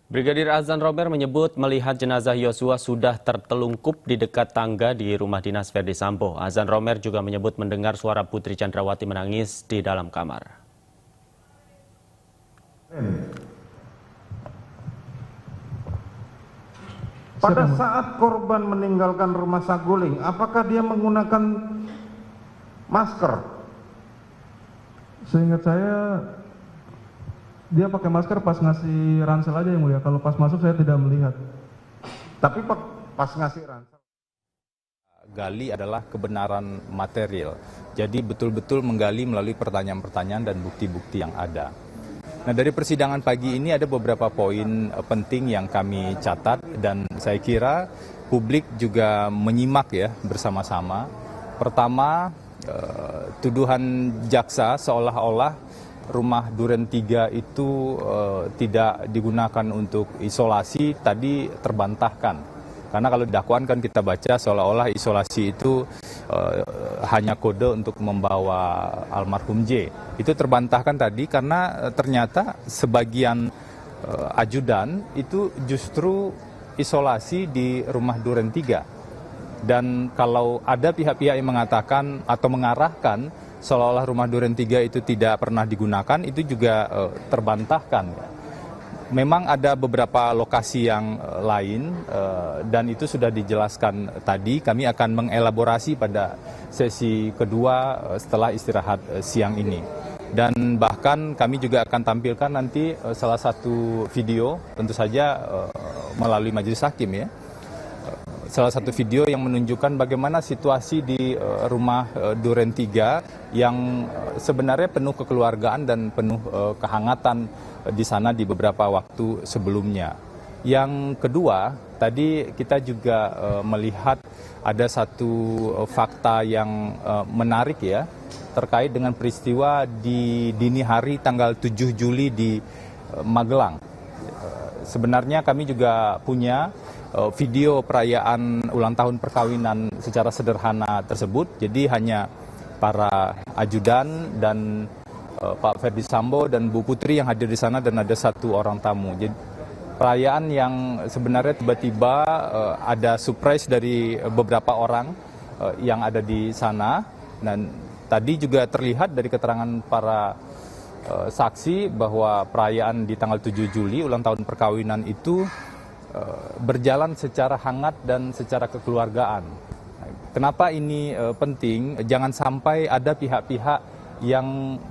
Brigadir Azan Romer menyebut melihat jenazah Yosua sudah tertelungkup di dekat tangga di rumah dinas Verdi Sambo. Azan Romer juga menyebut mendengar suara Putri Chandrawati menangis di dalam kamar. Pada saat korban meninggalkan rumah Saguling, apakah dia menggunakan masker? Seingat saya dia pakai masker pas ngasih ransel aja yang mulia. Kalau pas masuk saya tidak melihat. Tapi pas ngasih ransel. Gali adalah kebenaran material. Jadi betul-betul menggali melalui pertanyaan-pertanyaan dan bukti-bukti yang ada. Nah, dari persidangan pagi ini ada beberapa poin penting yang kami catat dan saya kira publik juga menyimak ya bersama-sama. Pertama, tuduhan jaksa seolah-olah rumah Duren 3 itu tidak digunakan untuk isolasi tadi terbantahkan. Karena kalau dakwaan kan kita baca seolah-olah isolasi itu hanya kode untuk membawa almarhum J. Itu terbantahkan tadi karena ternyata sebagian ajudan itu justru isolasi di rumah Duren 3. Dan kalau ada pihak-pihak yang mengatakan atau mengarahkan seolah-olah rumah Duren 3 itu tidak pernah digunakan, itu juga terbantahkan. Memang ada beberapa lokasi yang lain dan itu sudah dijelaskan tadi. Kami akan mengelaborasi pada sesi kedua setelah istirahat siang ini. Dan bahkan kami juga akan tampilkan nanti salah satu video, tentu saja melalui majelis hakim ya. Salah satu video yang menunjukkan bagaimana situasi di rumah Duren 3 yang sebenarnya penuh kekeluargaan dan penuh kehangatan di sana di beberapa waktu sebelumnya. Yang kedua, tadi kita juga melihat ada satu fakta yang menarik ya terkait dengan peristiwa di dini hari tanggal 7 Juli di Magelang. Sebenarnya kami juga punya video perayaan ulang tahun perkawinan secara sederhana tersebut. Jadi hanya para ajudan dan Pak Verdi Sambo dan Bu Putri yang hadir di sana dan ada satu orang tamu. Jadi perayaan yang sebenarnya tiba-tiba ada surprise dari beberapa orang yang ada di sana. Dan tadi juga terlihat dari keterangan para saksi bahwa perayaan di tanggal 7 Juli ulang tahun perkawinan itu berjalan secara hangat dan secara kekeluargaan. Kenapa ini penting? Jangan sampai ada pihak-pihak yang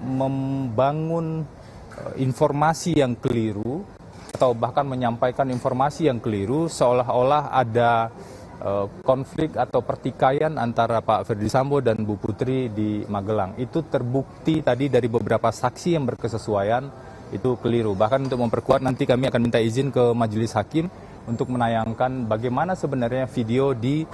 membangun informasi yang keliru atau bahkan menyampaikan informasi yang keliru seolah-olah ada konflik atau pertikaian antara Pak Verdi Sambo dan Bu Putri di Magelang. Itu terbukti tadi dari beberapa saksi yang berkesesuaian itu keliru. Bahkan untuk memperkuat nanti kami akan minta izin ke majelis hakim untuk menayangkan bagaimana sebenarnya video di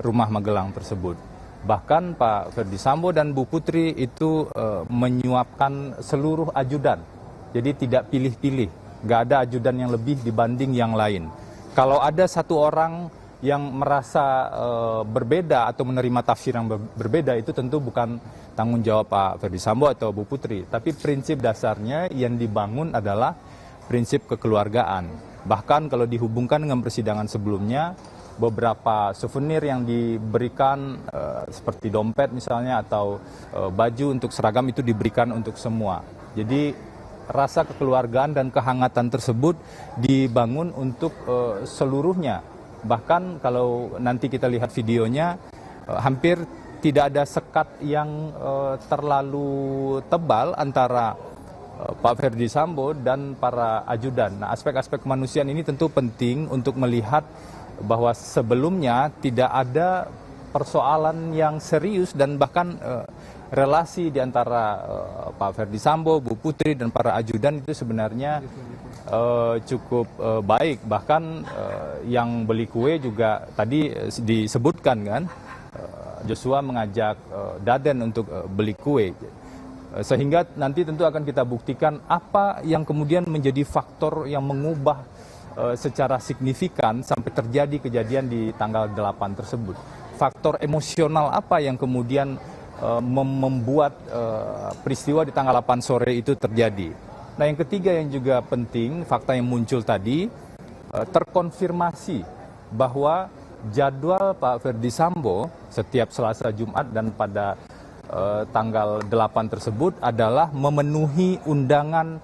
rumah Magelang tersebut. Bahkan Pak Verdi Sambo dan Bu Putri itu menyuapkan seluruh ajudan. Jadi tidak pilih-pilih, nggak ada ajudan yang lebih dibanding yang lain. Kalau ada satu orang yang merasa berbeda atau menerima tafsir yang berbeda, itu tentu bukan tanggung jawab Pak Verdi Sambo atau Bu Putri. Tapi prinsip dasarnya yang dibangun adalah prinsip kekeluargaan. Bahkan kalau dihubungkan dengan persidangan sebelumnya, beberapa souvenir yang diberikan seperti dompet misalnya atau baju untuk seragam itu diberikan untuk semua. Jadi rasa kekeluargaan dan kehangatan tersebut dibangun untuk seluruhnya. Bahkan kalau nanti kita lihat videonya, hampir tidak ada sekat yang terlalu tebal antara Pak Verdi Sambo dan para ajudan. Nah, aspek-aspek kemanusiaan ini tentu penting untuk melihat bahwa sebelumnya tidak ada persoalan yang serius dan bahkan relasi di antara Pak Verdi Sambo, Bu Putri dan para ajudan itu sebenarnya cukup baik. Bahkan yang beli kue juga tadi disebutkan kan, Joshua mengajak Daden untuk beli kue. Sehingga nanti tentu akan kita buktikan apa yang kemudian menjadi faktor yang mengubah secara signifikan sampai terjadi kejadian di tanggal 8 tersebut. Faktor emosional apa yang kemudian membuat peristiwa di tanggal 8 sore itu terjadi. Nah, yang ketiga yang juga penting, fakta yang muncul tadi, terkonfirmasi bahwa jadwal Pak Ferdy Sambo setiap Selasa, Jumat, dan pada tanggal 8 tersebut adalah memenuhi undangan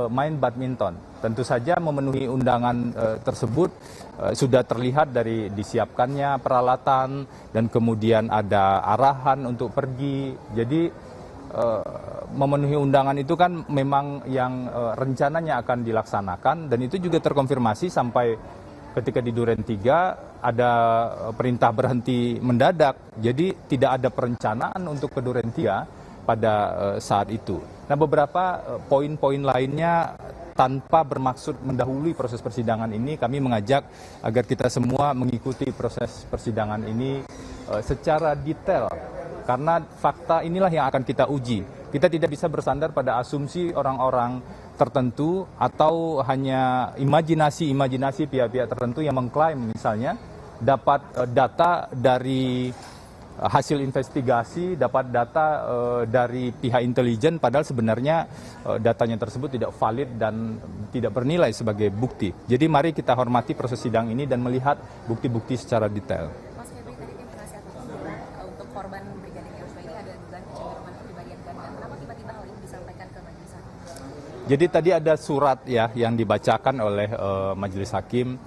main badminton. Tentu saja memenuhi undangan tersebut sudah terlihat dari disiapkannya peralatan dan kemudian ada arahan untuk pergi. Jadi memenuhi undangan itu kan memang yang rencananya akan dilaksanakan, dan itu juga terkonfirmasi sampai ketika di Duren 3 ada perintah berhenti mendadak. Jadi tidak ada perencanaan untuk ke Duren 3 pada saat itu. Nah, beberapa poin-poin lainnya tanpa bermaksud mendahului proses persidangan ini, kami mengajak agar kita semua mengikuti proses persidangan ini secara detail. Karena fakta inilah yang akan kita uji. Kita tidak bisa bersandar pada asumsi orang-orang tertentu atau hanya imajinasi pihak-pihak tertentu yang mengklaim misalnya dapat data dari hasil investigasi, dapat data dari pihak intelijen, padahal sebenarnya datanya tersebut tidak valid dan tidak bernilai sebagai bukti. Jadi mari kita hormati proses sidang ini dan melihat bukti-bukti secara detail. Mas Febri, tadi tim penasihat hukum bilang untuk korban Brigadir Yosua ini ada dugaan kecenderungan kepribadian ganda. Kenapa tiba-tiba hal ini disampaikan ke majelis hakim? Jadi tadi ada surat ya yang dibacakan oleh majelis hakim.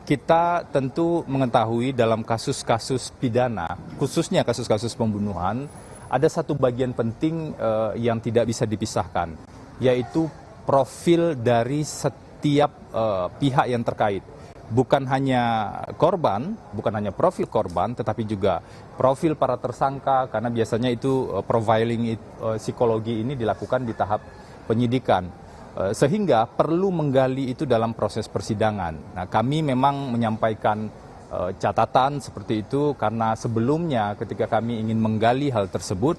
Kita tentu mengetahui dalam kasus-kasus pidana, khususnya kasus-kasus pembunuhan, ada satu bagian penting yang tidak bisa dipisahkan, yaitu profil dari setiap pihak yang terkait. Bukan hanya korban, bukan hanya profil korban, tetapi juga profil para tersangka, karena biasanya itu profiling psikologi ini dilakukan di tahap penyidikan. Sehingga perlu menggali itu dalam proses persidangan. Nah, kami memang menyampaikan catatan seperti itu karena sebelumnya ketika kami ingin menggali hal tersebut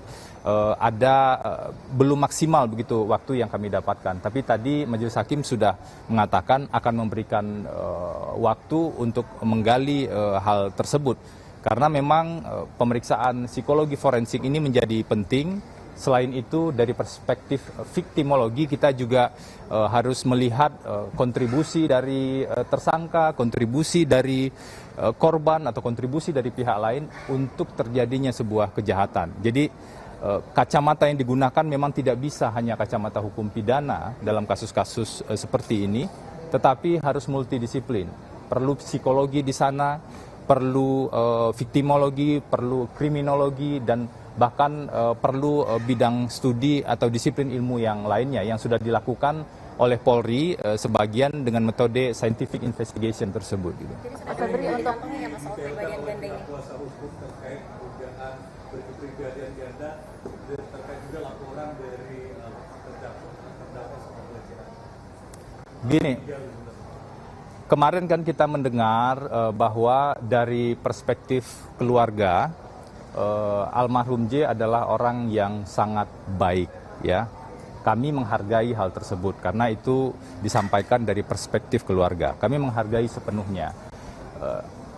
belum maksimal begitu waktu yang kami dapatkan. Tapi tadi majelis hakim sudah mengatakan akan memberikan waktu untuk menggali hal tersebut. Karena memang pemeriksaan psikologi forensik ini menjadi penting. Selain itu dari perspektif viktimologi kita juga harus melihat kontribusi dari tersangka, kontribusi dari korban atau kontribusi dari pihak lain untuk terjadinya sebuah kejahatan. Jadi kacamata yang digunakan memang tidak bisa hanya kacamata hukum pidana dalam kasus-kasus seperti ini, tetapi harus multidisiplin. Perlu psikologi di sana, perlu viktimologi, perlu kriminologi, dan bahkan perlu bidang studi atau disiplin ilmu yang lainnya yang sudah dilakukan oleh Polri sebagian dengan metode scientific investigation tersebut. Gitu. Jadi sudah Febri untuk ya Mas soal kepribadian ganda ini. Kuasa hukum terkait dugaan kepribadian ganda terkait juga laporan dari terdakwa soal pelecehan. Gini. Kemarin kan kita mendengar bahwa dari perspektif keluarga almarhum J adalah orang yang sangat baik, ya. Kami menghargai hal tersebut karena itu disampaikan dari perspektif keluarga. Kami menghargai sepenuhnya.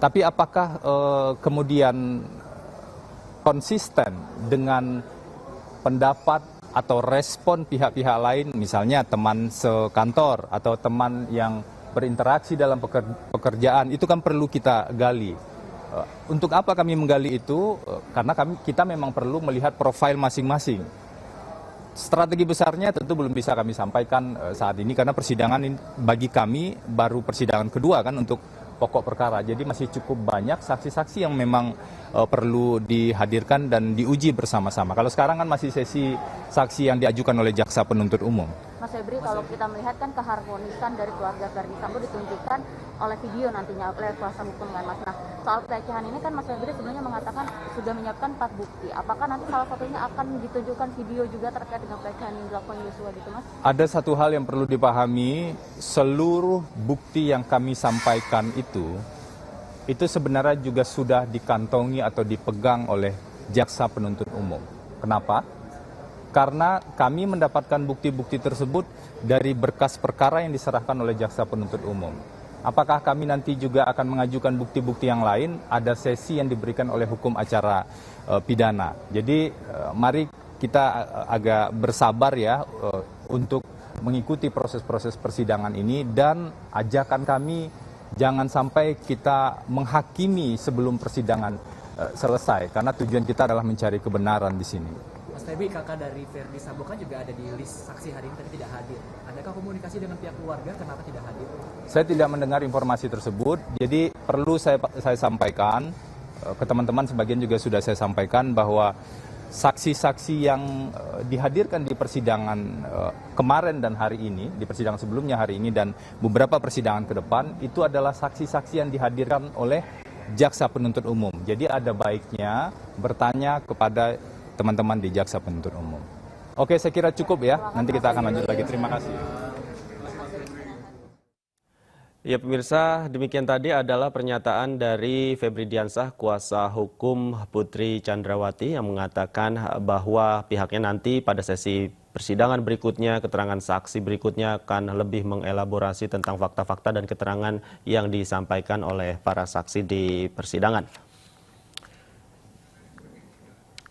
Tapi apakah kemudian konsisten dengan pendapat atau respon pihak-pihak lain, misalnya teman sekantor atau teman yang berinteraksi dalam pekerjaan, itu kan perlu kita gali. Untuk apa kami menggali itu? Karena kita memang perlu melihat profil masing-masing. Strategi besarnya tentu belum bisa kami sampaikan saat ini karena persidangan ini bagi kami baru persidangan kedua kan untuk pokok perkara. Jadi masih cukup banyak saksi-saksi yang memang perlu dihadirkan dan diuji bersama-sama. Kalau sekarang kan masih sesi saksi yang diajukan oleh jaksa penuntut umum. Mas Febri, kalau kita melihat kan keharmonisan dari keluarga Ferdy Sambo ditunjukkan oleh video nantinya oleh kuasa hukum kan Mas. Nah, soal pelecehan ini kan Mas Febri sebelumnya mengatakan sudah menyiapkan 4 bukti. Apakah nanti salah satunya akan ditunjukkan video juga terkait dengan pelecehan yang dilakukan Yosua gitu Mas? Ada satu hal yang perlu dipahami, seluruh bukti yang kami sampaikan itu sebenarnya juga sudah dikantongi atau dipegang oleh jaksa penuntut umum. Kenapa? Karena kami mendapatkan bukti-bukti tersebut dari berkas perkara yang diserahkan oleh jaksa penuntut umum. Apakah kami nanti juga akan mengajukan bukti-bukti yang lain? Ada sesi yang diberikan oleh hukum acara pidana. Jadi mari kita agak bersabar ya untuk mengikuti proses-proses persidangan ini, dan ajakan kami jangan sampai kita menghakimi sebelum persidangan selesai, karena tujuan kita adalah mencari kebenaran di sini. Mas Febri, kakak dari Verdi Sambo kan juga ada di list saksi hari ini tapi tidak hadir. Adakah komunikasi dengan pihak keluarga kenapa tidak hadir? Saya tidak mendengar informasi tersebut, jadi perlu saya sampaikan ke teman-teman, sebagian juga sudah saya sampaikan bahwa saksi-saksi yang dihadirkan di persidangan kemarin dan hari ini, di persidangan sebelumnya hari ini dan beberapa persidangan ke depan, itu adalah saksi-saksi yang dihadirkan oleh jaksa penuntut umum. Jadi ada baiknya bertanya kepada teman-teman di jaksa penuntut umum. Oke, saya kira cukup ya. Nanti kita akan lanjut lagi. Terima kasih. Ya pemirsa, demikian tadi adalah pernyataan dari Febri Diansah, kuasa hukum Putri Chandrawati, yang mengatakan bahwa pihaknya nanti pada sesi persidangan berikutnya, keterangan saksi berikutnya akan lebih mengelaborasi tentang fakta-fakta dan keterangan yang disampaikan oleh para saksi di persidangan.